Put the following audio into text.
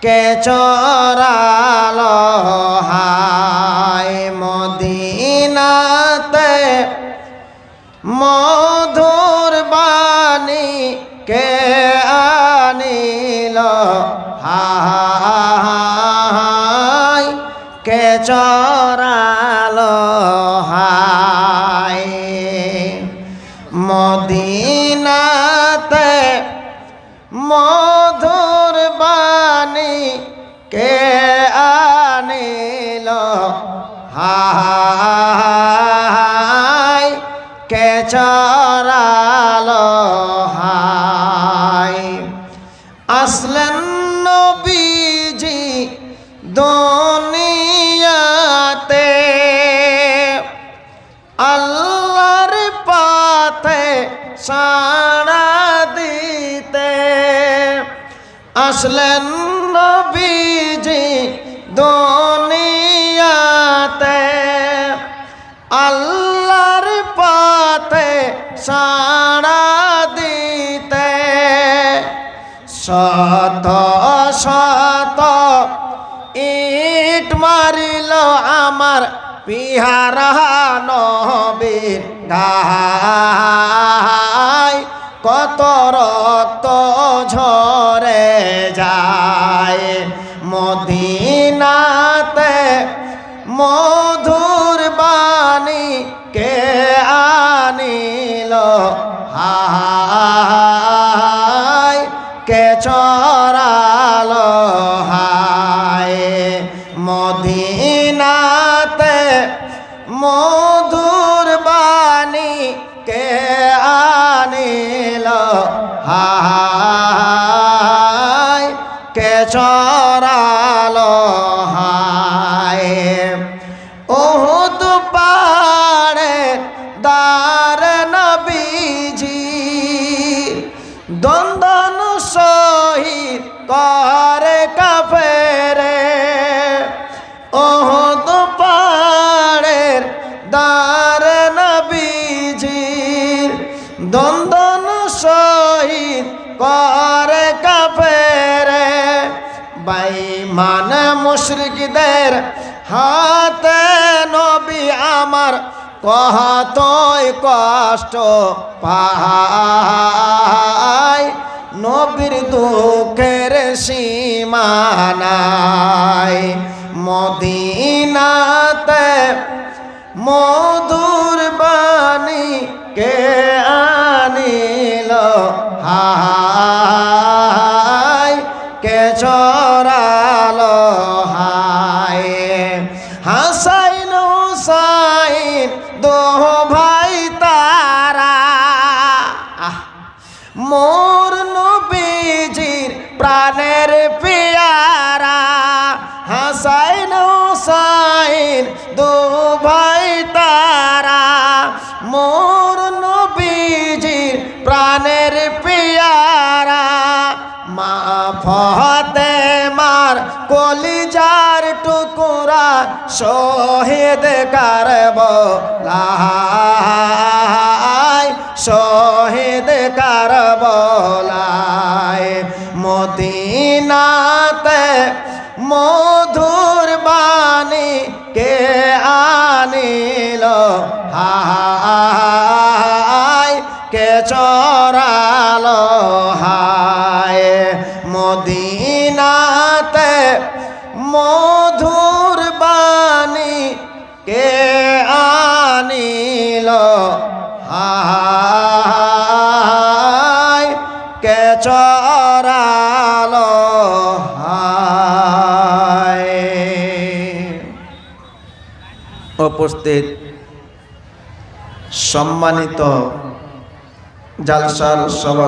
কে চরালো হায় মদিনাতে মধুর বাণী কে আনিল হায় কে চরালো হায় মদিনাতে মধুর বাণী কে আনিল হায় কে চরালো হায় আসলেন নবীজি দুনিয়াতে আল্লাহর পথে সাড়া দিতে আসলেন নবীজি দুনিয়াতে আল্লাহর পথে সাড়া দিতে শত শত ইট মারিল আমার পিহারা নবীর গায় কত রক্ত ঝরে যায় মদিনাতে মধুর বাণী কে আনিল হায় কে চরালো হায় মদিনাতে মধুর বাণী কে আনিল হায় কে চরালো হায় উহুদ পাহাড়ে দার নবীজি দ্বন্দ্ব শহীদ করে কাফেরে উহুদ পাহাড়ের দার নবীজির দ্বন্দ্ব শহীদ করে কাফেরে বেঈমান মুশরিকদের হাতে নবী আমার কতই কষ্ট পায় নবীর দুঃখের সীমা নাই মদিনাতে মধুর বাণী কে আনিল হায় কে চরালো হায় হাসাইন হুসাইন দো ভাই তারা মোর নবীজির প্রাণের পিয়ারা হাসাইন হুসাইন দো ভাই তারা মোর নবীজির প্রাণের পিয়ারা মা ফাতেমার কলিজার টুকরা শহীদ কারবালায় শহীদ কারবালায় মদিনাতে মধুর বাণী কে আনিল হায় কে চরালো হায় মদিনাতে মধুর বাণী কে আনিল হায় কে চরালো হায়। উপস্থিত সম্মানিত জালসার সভা